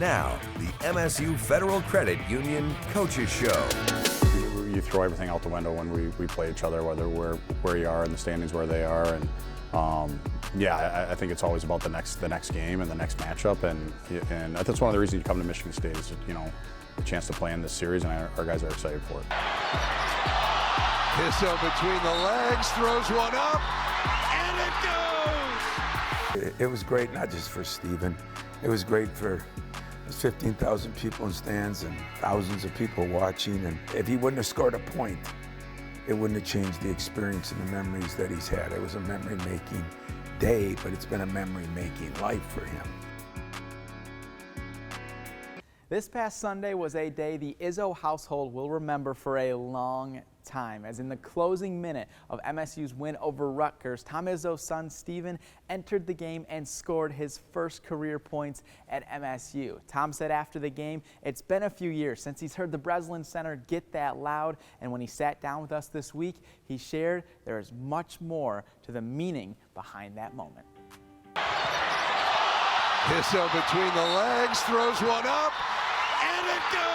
Now, the MSU Federal Credit Union Coaches Show. You throw everything out the window when we play each other, whether we're where you are in the standings, where they are, and yeah, I think it's always about the next game and the next matchup, and that's one of the reasons you come to Michigan State is, you know, the chance to play in this series, and our guys are excited for it. Hisso between the legs, throws one up, and it goes! It was great, not just for Steven. It was great for 15,000 people in stands and thousands of people watching. And if he wouldn't have scored a point, it wouldn't have changed the experience and the memories that he's had. It was a memory-making day, but it's been a memory-making life for him. This past Sunday was a day the Izzo household will remember for a long time, as in the closing minute of MSU's win over Rutgers, Tom Izzo's son Steven entered the game and scored his first career points at MSU. Tom said after the game, it's been a few years since he's heard the Breslin Center get that loud, and when he sat down with us this week, he shared there is much more to the meaning behind that moment. Hisso between the legs, throws one up, and it goes!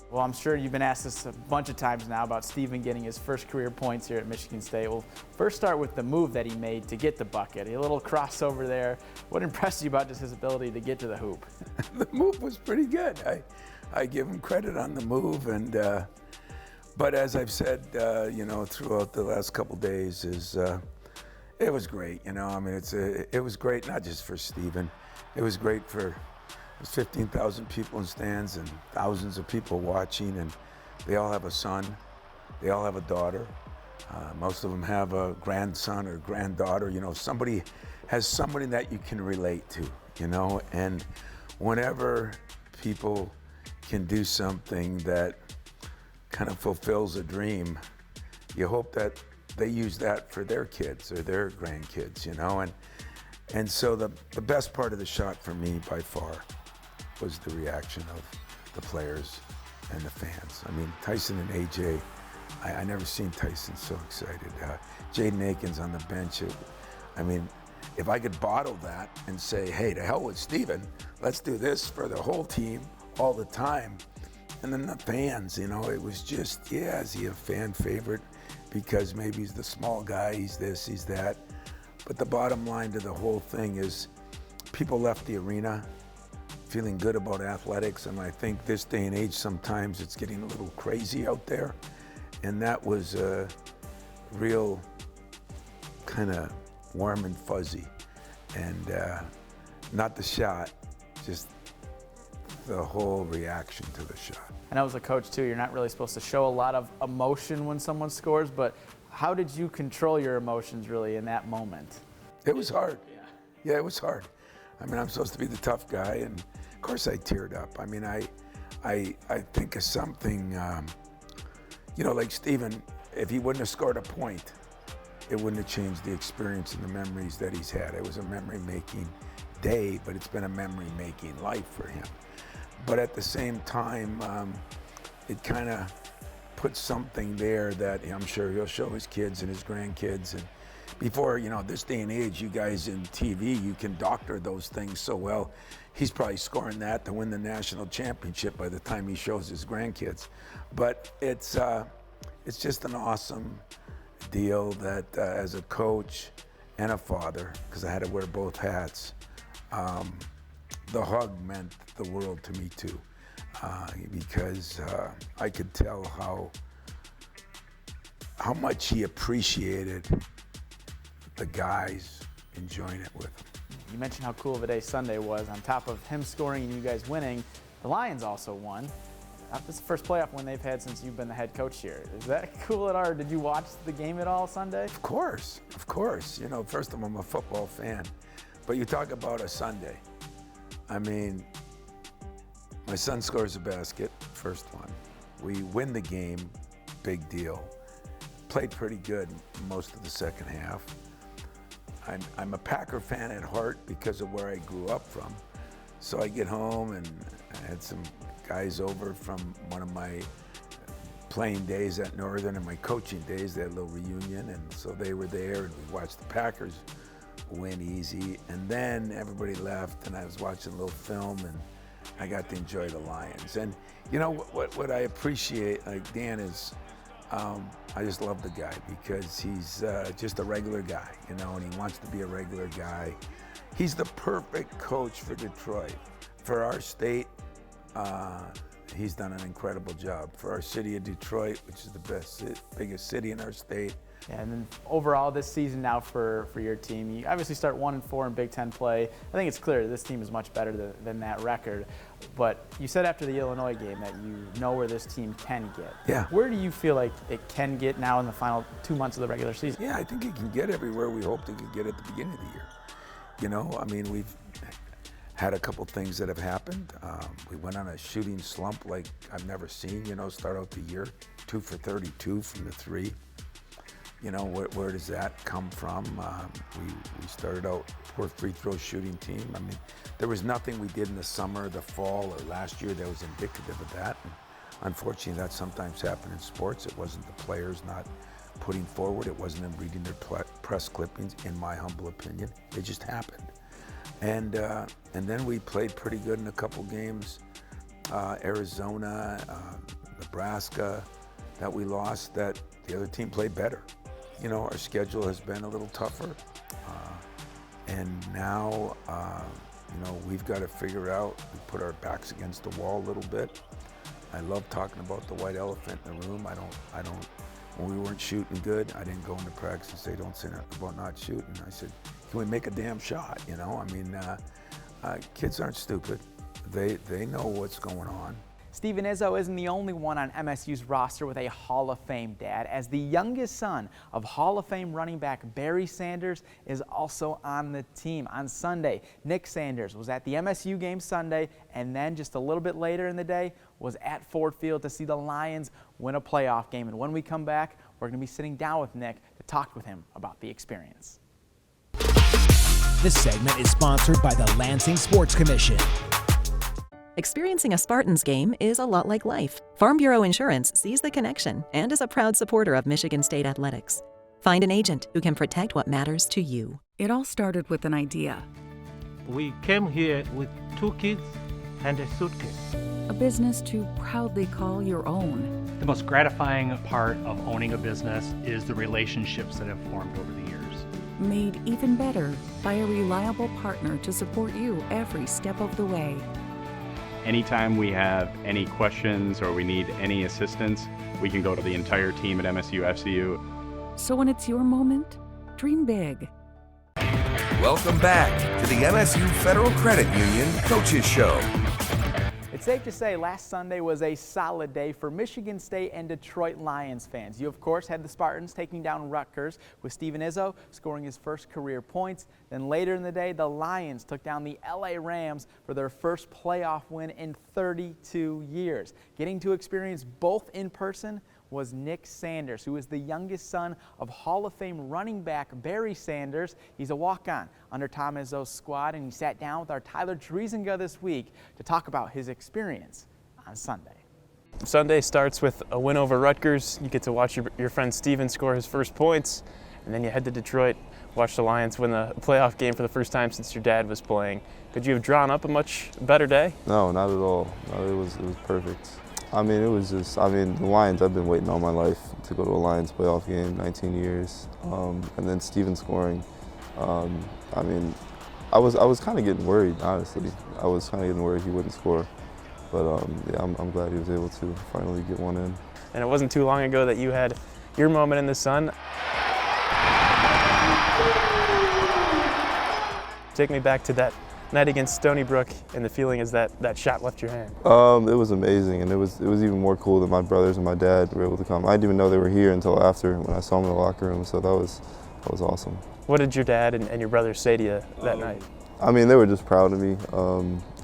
Well, I'm sure you've been asked this a bunch of times now about Steven getting his first career points here at Michigan State. We'll first start with the move that he made to get the bucket. A little crossover there. What impressed you about just his ability to get to the hoop? The move was pretty good. I give him credit on the move, and but as I've said, you know, throughout the last couple days, it was great. You know, I mean, it was great not just for Steven. It was great for 15,000 people in stands and thousands of people watching, and they all have a son, they all have a daughter. Most of them have a grandson or granddaughter. You know, somebody has somebody that you can relate to, you know, and whenever people can do something that kind of fulfills a dream, you hope that they use that for their kids or their grandkids, you know, and so the best part of the shot for me by far was the reaction of the players and the fans. I mean, Tyson and AJ, I never seen Tyson so excited. Jaden Akins on the bench. I mean, if I could bottle that and say, hey, to hell with Steven, let's do this for the whole team all the time. And then the fans, you know, it was just, yeah, is he a fan favorite? Because maybe he's the small guy, he's this, he's that. But the bottom line to the whole thing is people left the arena feeling good about athletics, and I think this day and age sometimes it's getting a little crazy out there, and that was a real kind of warm and fuzzy, and not the shot, just the whole reaction to the shot. I know as a coach too, you're not really supposed to show a lot of emotion when someone scores, but how did you control your emotions really in that moment? It was hard. Yeah, it was hard. I mean, I'm supposed to be the tough guy, and of course I teared up. I mean, I think of something, you know, like Steven, if he wouldn't have scored a point, it wouldn't have changed the experience and the memories that he's had. It was a memory-making day, but it's been a memory-making life for him. But at the same time, it kind of puts something there that I'm sure he'll show his kids and his grandkids. And before, you know, this day and age, you guys in TV, you can doctor those things so well. He's probably scoring that to win the national championship by the time he shows his grandkids. But it's just an awesome deal that as a coach and a father, because I had to wear both hats, the hug meant the world to me too, because I could tell how much he appreciated the guys enjoying it with him. You mentioned how cool of a day Sunday was. On top of him scoring and you guys winning, the Lions also won. This is the first playoff win they've had since you've been the head coach here. Is that cool at all, or did you watch the game at all Sunday? Of course. You know, first of all, I'm a football fan, but you talk about a Sunday. I mean, my son scores a basket, first one. We win the game, big deal. Played pretty good most of the second half. I'm a Packer fan at heart because of where I grew up from. So I get home and I had some guys over from one of my playing days at Northern and my coaching days. They had a little reunion, and so they were there, and we watched the Packers win easy. And then everybody left, and I was watching a little film, and I got to enjoy the Lions. And you know what I appreciate, like Dan, is I just love the guy because he's just a regular guy, you know, and he wants to be a regular guy. He's the perfect coach for Detroit. For our state, he's done an incredible job. For our city of Detroit, which is the biggest city in our state. Yeah, and then overall this season now for your team, you obviously start 1-4 in Big Ten play. I think it's clear this team is much better than that record. But you said after the Illinois game that you know where this team can get. Yeah. Where do you feel like it can get now in the final 2 months of the regular season? Yeah, I think it can get everywhere we hoped it could get at the beginning of the year. You know, I mean, we've had a couple things that have happened. We went on a shooting slump like I've never seen, you know, start out the year, 2 for 32 from the three. You know, where does that come from? We started out poor free throw shooting team. I mean, there was nothing we did in the summer, the fall, or last year that was indicative of that. And unfortunately, that sometimes happens in sports. It wasn't the players not putting forward. It wasn't them reading their press clippings, in my humble opinion. It just happened. And then we played pretty good in a couple games. Arizona, Nebraska, that we lost, that the other team played better. You know, our schedule has been a little tougher. And now, you know, we've got to figure out, we put our backs against the wall a little bit. I love talking about the white elephant in the room. I don't, when we weren't shooting good, I didn't go into practice and say, don't say nothing about not shooting. I said, can we make a damn shot? You know, I mean, kids aren't stupid. They know what's going on. Steven Izzo isn't the only one on MSU's roster with a Hall of Fame dad, as the youngest son of Hall of Fame running back Barry Sanders is also on the team. On Sunday, Nick Sanders was at the MSU game Sunday, and then just a little bit later in the day was at Ford Field to see the Lions win a playoff game. And when we come back, we're going to be sitting down with Nick to talk with him about the experience. This segment is sponsored by the Lansing Sports Commission. Experiencing a Spartans game is a lot like life. Farm Bureau Insurance sees the connection and is a proud supporter of Michigan State athletics. Find an agent who can protect what matters to you. It all started with an idea. We came here with 2 kids and a suitcase. A business to proudly call your own. The most gratifying part of owning a business is the relationships that have formed over the years. Made even better by a reliable partner to support you every step of the way. Anytime we have any questions or we need any assistance, we can go to the entire team at MSU FCU. So when it's your moment, dream big. Welcome back to the MSU Federal Credit Union Coaches Show. It's safe to say last Sunday was a solid day for Michigan State and Detroit Lions fans. You, of course, had the Spartans taking down Rutgers with Steven Izzo scoring his first career points. Then later in the day, the Lions took down the LA Rams for their first playoff win in 32 years. Getting to experience both in person was Nick Sanders, who is the youngest son of Hall of Fame running back Barry Sanders. He's a walk-on under Tom Izzo's squad, and he sat down with our Tyler Driesinga this week to talk about his experience on Sunday. Sunday starts with a win over Rutgers. You get to watch your friend Steven score his first points, and then you head to Detroit, watch the Lions win the playoff game for the first time since your dad was playing. Could you have drawn up a much better day? No, not at all. No, it was perfect. I mean, it was just, the Lions, I've been waiting all my life to go to a Lions playoff game, 19 years. And then Steven scoring. I mean, I was kind of getting worried, honestly. I was kind of getting worried he wouldn't score. But yeah, I'm glad he was able to finally get one in. And it wasn't too long ago that you had your moment in the sun. Take me back to that night against Stony Brook, and the feeling is that shot left your hand. It was amazing, and it was even more cool that my brothers and my dad were able to come. I didn't even know they were here until after, when I saw them in the locker room, so that was awesome. What did your dad and your brothers say to you that night? I mean, they were just proud of me.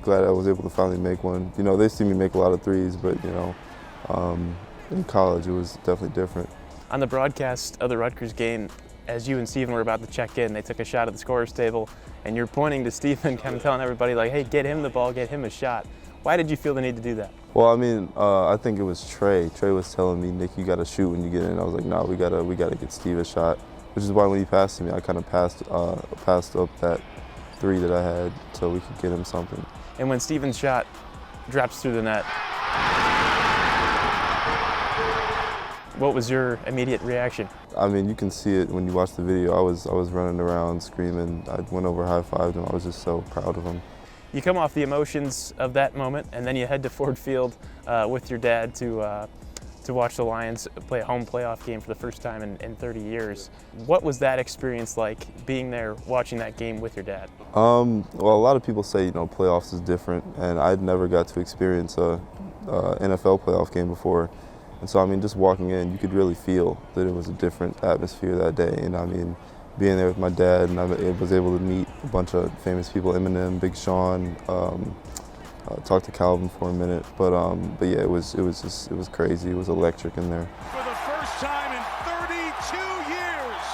Glad I was able to finally make one. You know, they see me make a lot of threes, but you know, in college it was definitely different. On the broadcast of the Rutgers game, as you and Steven were about to check in, they took a shot at the scorer's table, and you're pointing to Steven, kind of telling everybody, like, hey, get him the ball, get him a shot. Why did you feel the need to do that? Well, I mean, I think it was Trey. Trey was telling me, Nick, you got to shoot when you get in. I was like, no, we gotta get Steve a shot. Which is why when he passed to me, I kind of passed up that three that I had so we could get him something. And when Steven's shot drops through the net, what was your immediate reaction? I mean, you can see it when you watch the video. I was running around screaming. I went over, high-fived him. I was just so proud of him. You come off the emotions of that moment, and then you head to Ford Field with your dad to watch the Lions play a home playoff game for the first time in 30 years. What was that experience like, being there, watching that game with your dad? Well, a lot of people say, playoffs is different, and I'd never got to experience a NFL playoff game before. And so, I mean, just walking in, you could really feel that it was a different atmosphere that day. And I mean, being there with my dad, and I was able to meet a bunch of famous people, Eminem, Big Sean, talked to Calvin for a minute. But yeah, it was crazy. It was electric in there. For the first time in 32 years,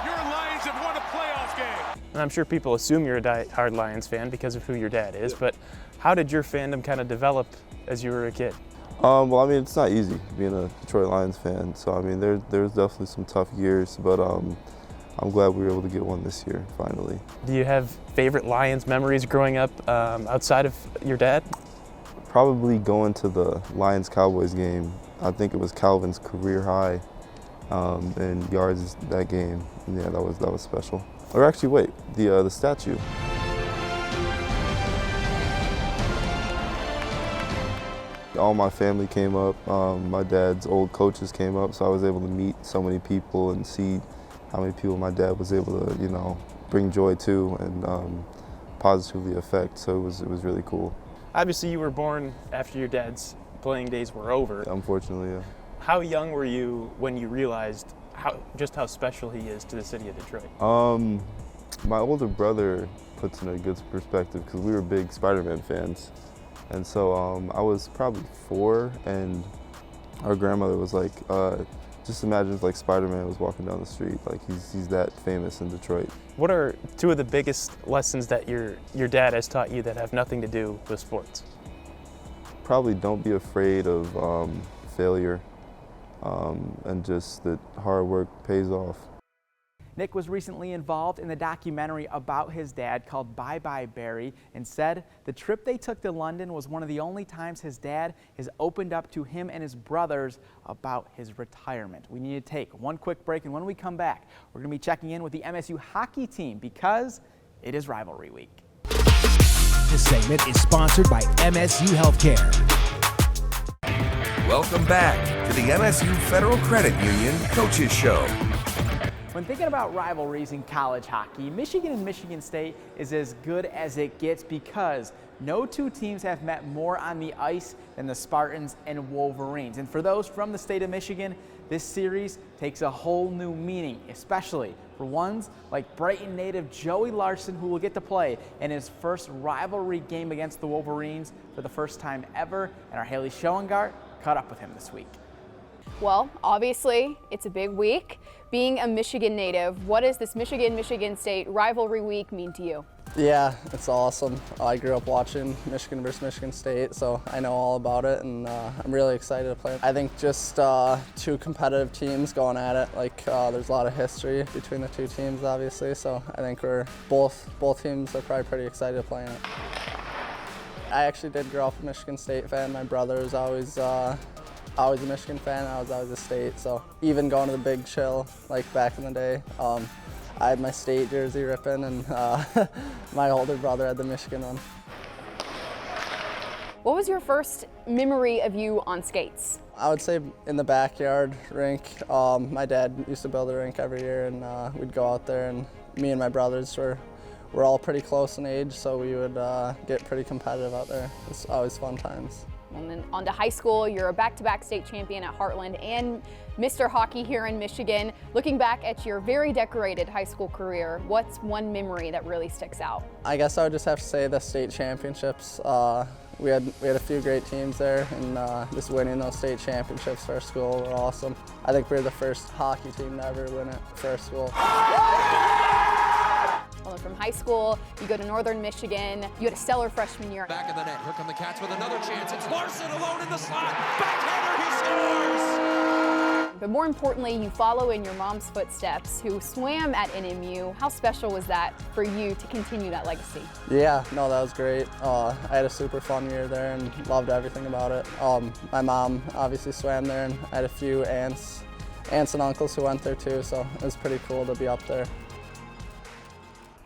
your Lions have won a playoff game. And I'm sure people assume you're a die-hard Lions fan because of who your dad is, but how did your fandom kind of develop as you were a kid? Well, I mean, it's not easy being a Detroit Lions fan. So, I mean, there's definitely some tough years, but I'm glad we were able to get one this year, finally. Do you have favorite Lions memories growing up outside of your dad? Probably going to the Lions-Cowboys game. I think it was Calvin's career high in yards that game. And yeah, that was special. Or actually, wait, the statue. All my family came up. My dad's old coaches came up, so I was able to meet so many people and see how many people my dad was able to, bring joy to and positively affect. So it was really cool. Obviously, you were born after your dad's playing days were over. Unfortunately, yeah. How young were you when you realized just how special he is to the city of Detroit? My older brother puts in a good perspective because we were big Spider-Man fans. And so I was probably 4, and our grandmother was like, just imagine if like Spider-Man was walking down the street. Like he's that famous in Detroit. What are 2 of the biggest lessons that your dad has taught you that have nothing to do with sports? Probably don't be afraid of failure, and just that hard work pays off. Nick was recently involved in the documentary about his dad called Bye Bye Barry, and said the trip they took to London was one of the only times his dad has opened up to him and his brothers about his retirement. We need to take one quick break, and when we come back, we're going to be checking in with the MSU hockey team because it is rivalry week. This segment is sponsored by MSU Healthcare. Welcome back to the MSU Federal Credit Union Coaches Show. When thinking about rivalries in college hockey, Michigan and Michigan State is as good as it gets because no 2 teams have met more on the ice than the Spartans and Wolverines. And for those from the state of Michigan, this series takes a whole new meaning, especially for ones like Brighton native Joey Larson, who will get to play in his first rivalry game against the Wolverines for the first time ever. And our Haley Schoengart caught up with him this week. Well, obviously, it's a big week. Being a Michigan native, what does this Michigan-Michigan State rivalry week mean to you? Yeah, it's awesome. I grew up watching Michigan versus Michigan State, so I know all about it, and I'm really excited to play. I think just 2 competitive teams going at it. Like there's a lot of history between the 2 teams, obviously. So I think both teams are probably pretty excited to play in it. I actually did grow up a Michigan State fan. My brother was always a Michigan fan. I was always a State. So even going to the Big Chill, like back in the day, I had my State jersey ripping, and my older brother had the Michigan one. What was your first memory of you on skates? I would say in the backyard rink. My dad used to build a rink every year, and we'd go out there, and me and my brothers were all pretty close in age, so we would get pretty competitive out there. It's always fun times. And then on to high school, you're a back-to-back state champion at Heartland and Mr. Hockey here in Michigan. Looking back at your very decorated high school career, what's one memory that really sticks out? I guess I would just have to say the state championships. We had a few great teams there, and just winning those state championships for our school were awesome. I think we were the first hockey team to ever win it for our school. Well, from high high school, you go to Northern Michigan, you had a stellar freshman year. Back of the net, here come the Cats with another chance. It's Larson alone in the slot. Backhander, he scores! But more importantly, you follow in your mom's footsteps, who swam at NMU. How special was that for you to continue that legacy? Yeah, no, that was great. I had a super fun year there and loved everything about it. My mom obviously swam there, and I had a few aunts and uncles who went there too, so it was pretty cool to be up there.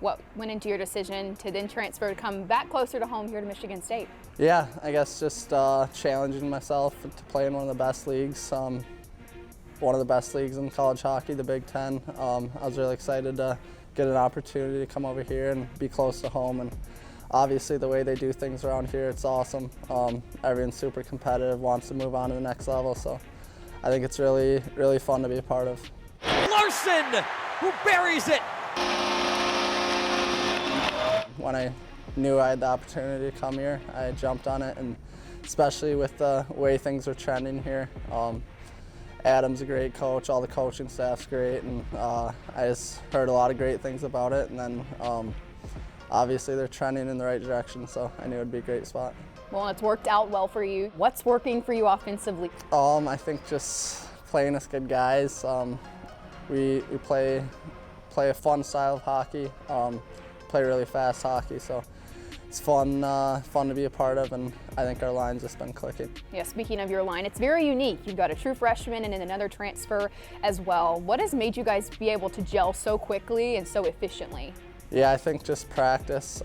What went into your decision to then transfer to come back closer to home here to Michigan State? Yeah, I guess just challenging myself to play in one of the best leagues. One of the best leagues in college hockey, the Big Ten. I was really excited to get an opportunity to come over here and be close to home. And obviously the way they do things around here, it's awesome. Everyone's super competitive, wants to move on to the next level. So I think it's really, really fun to be a part of. Larson, who buries it. When I knew I had the opportunity to come here, I jumped on it, and especially with the way things are trending here. Adam's a great coach, all the coaching staff's great, and I just heard a lot of great things about it, and then obviously they're trending in the right direction, so I knew it would be a great spot. Well, it's worked out well for you. What's working for you offensively? I think just playing with good guys. We play a fun style of hockey, play really fast hockey, so it's fun to be a part of, and I think our line's just been clicking. Yeah, speaking of your line, it's very unique. You've got a true freshman and then another transfer as well. What has made you guys be able to gel so quickly and so efficiently? Yeah, I think just practice,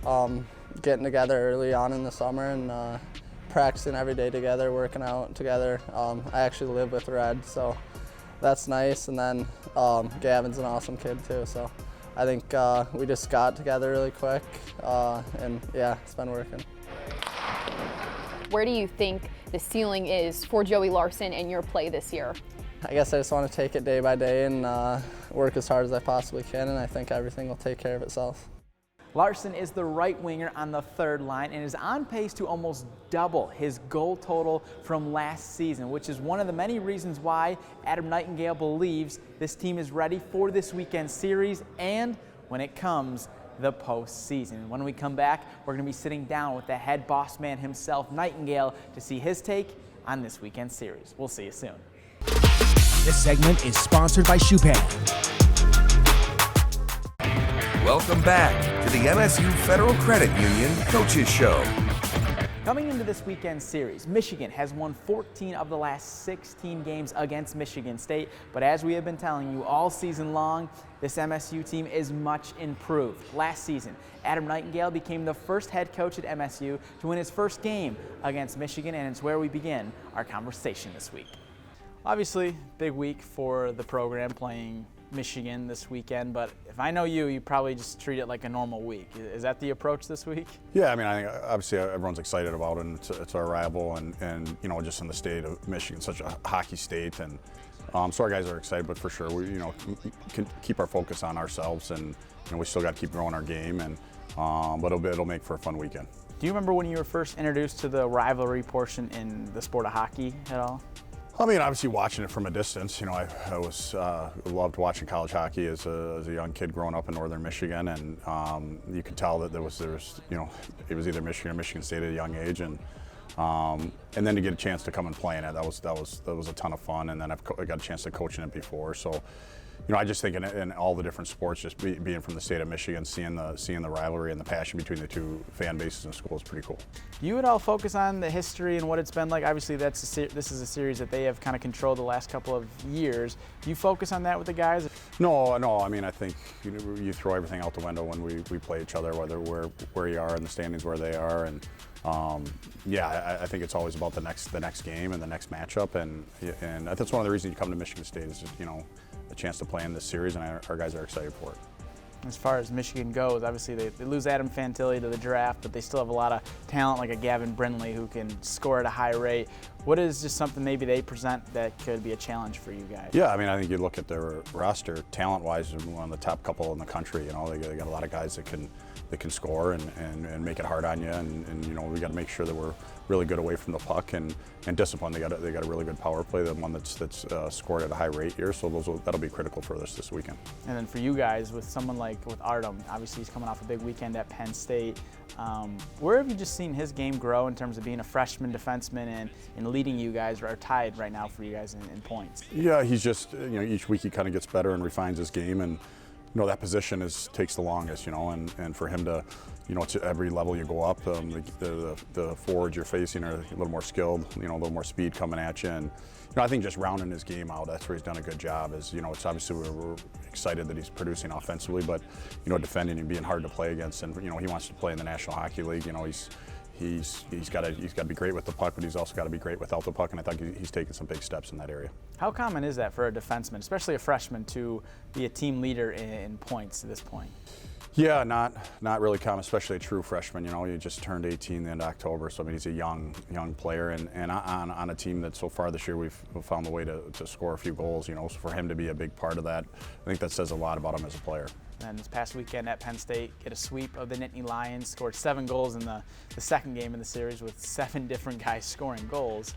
getting together early on in the summer and practicing every day together, working out together. I actually live with Red, so that's nice, and then Gavin's an awesome kid too, so I think we just got together really quick, and yeah, it's been working. Where do you think the ceiling is for Joey Larson and your play this year? I guess I just want to take it day by day and work as hard as I possibly can, and I think everything will take care of itself. Larson is the right winger on the third line and is on pace to almost double his goal total from last season, which is one of the many reasons why Adam Nightingale believes this team is ready for this weekend series and, when it comes, the postseason. When we come back, we're going to be sitting down with the head boss man himself, Nightingale, to see his take on this weekend series. We'll see you soon. This segment is sponsored by Chopin. Welcome back to the MSU Federal Credit Union Coaches Show. Coming into this weekend series, Michigan has won 14 of the last 16 games against Michigan State, but as we have been telling you all season long, this MSU team is much improved. Last season, Adam Nightingale became the first head coach at MSU to win his first game against Michigan, and it's where we begin our conversation this week. Obviously, big week for the program, playing Michigan this weekend, but if I know you, you probably just treat it like a normal week. Is that the approach this week? Yeah, I mean, I think obviously everyone's excited about it, and it's our rival, and you know, just in the state of Michigan, such a hockey state, and so our guys are excited, but for sure, we can keep our focus on ourselves, and we still got to keep growing our game, and but it'll make for a fun weekend. Do you remember when you were first introduced to the rivalry portion in the sport of hockey at all? I mean, obviously watching it from a distance, I was loved watching college hockey as a young kid growing up in Northern Michigan, and you could tell that there was it was either Michigan or Michigan State at a young age, and then to get a chance to come and play in it, that was a ton of fun, and then I got a chance to coach in it before, so. I just think in all the different sports, just being from the state of Michigan, seeing the rivalry and the passion between the two fan bases in school is pretty cool. Do you at all focus on the history and what it's been like? Obviously, this is a series that they have kind of controlled the last couple of years. Do you focus on that with the guys? No. I mean, I think you throw everything out the window when we play each other, whether we're where you are in the standings, where they are, and yeah, I think it's always about the next game and the next matchup, and that's one of the reasons you come to Michigan State is just, a chance to play in this series, and our guys are excited for it. As far as Michigan goes, obviously they lose Adam Fantilli to the draft, but they still have a lot of talent like a Gavin Brindley who can score at a high rate. What is just something maybe they present that could be a challenge for you guys? Yeah, I mean, I think you look at their roster, talent-wise, they're one of the top couple in the country. You know, they got a lot of guys that can score and make it hard on you, and you know, we got to make sure that we're really good away from the puck and discipline. They got a really good power play, the one that's scored at a high rate here. So that'll be critical for us this weekend. And then for you guys, with someone like Artem, obviously he's coming off a big weekend at Penn State. Where have you just seen his game grow in terms of being a freshman defenseman and leading you guys, or tied right now for you guys in points? Yeah, he's just, you know, each week he kind of gets better and refines his game, and you know, that position takes the longest, you know, and for him to, you know, to every level you go up, the forwards you're facing are a little more skilled, you know, a little more speed coming at you, and you know, I think just rounding his game out, that's where he's done a good job. Is, you know, it's obviously we're excited that he's producing offensively, but you know, defending and being hard to play against, and you know, he wants to play in the National Hockey League. You know, he's got to be great with the puck, but he's also got to be great without the puck, and I think he's taken some big steps in that area. How common is that for a defenseman, especially a freshman, to be a team leader in points to this point? Yeah, not really common, especially a true freshman. You know, he just turned 18 the end of October, so I mean, he's a young player, and on a team that so far this year we've found the way to score a few goals. You know, so for him to be a big part of that, I think that says a lot about him as a player. And this past weekend at Penn State, get a sweep of the Nittany Lions, scored 7 goals in the second game in the series with 7 different guys scoring goals.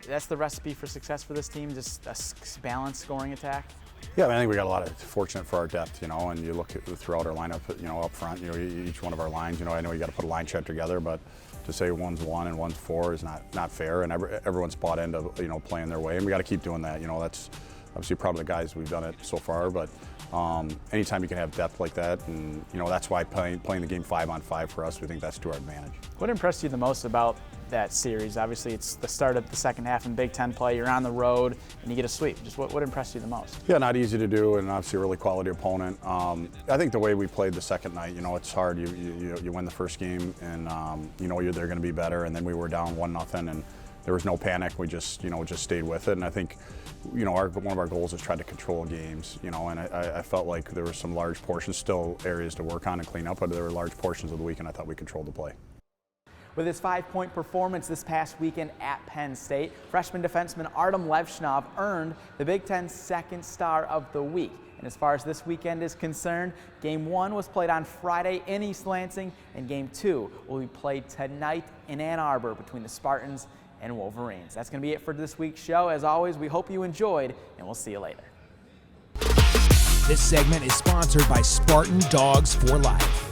That's the recipe for success for this team, just a balanced scoring attack? Yeah, I think we got a lot of fortunate for our depth, you know, and you look throughout our lineup, you know, up front, you know, each one of our lines, you know, I know you got to put a line check together, but to say one's 1 and one's 4 is not fair, and everyone's bought into, you know, playing their way, and we got to keep doing that. You know, that's obviously proud of the guys we've done it so far, but anytime you can have depth like that, and you know, that's why playing the game 5-on-5 for us, we think that's to our advantage. What impressed you the most about that series? Obviously, it's the start of the second half in Big Ten play. You're on the road and you get a sweep. Just what impressed you the most? Yeah, not easy to do, and obviously a really quality opponent. I think the way we played the second night, you know, it's hard. You win the first game, and you know they're going to be better. And then we were down 1-0, and there was no panic. We just stayed with it. And I think, you know, one of our goals is try to control games. You know, and I felt like there were some large portions, still areas to work on and clean up, but there were large portions of the weekend I thought we controlled the play. With his 5-point performance this past weekend at Penn State, freshman defenseman Artem Levshnov earned the Big Ten's second Star of the Week. And as far as this weekend is concerned, Game 1 was played on Friday in East Lansing, and Game 2 will be played tonight in Ann Arbor between the Spartans and Wolverines. That's going to be it for this week's show. As always, we hope you enjoyed, and we'll see you later. This segment is sponsored by Spartan Dogs for Life.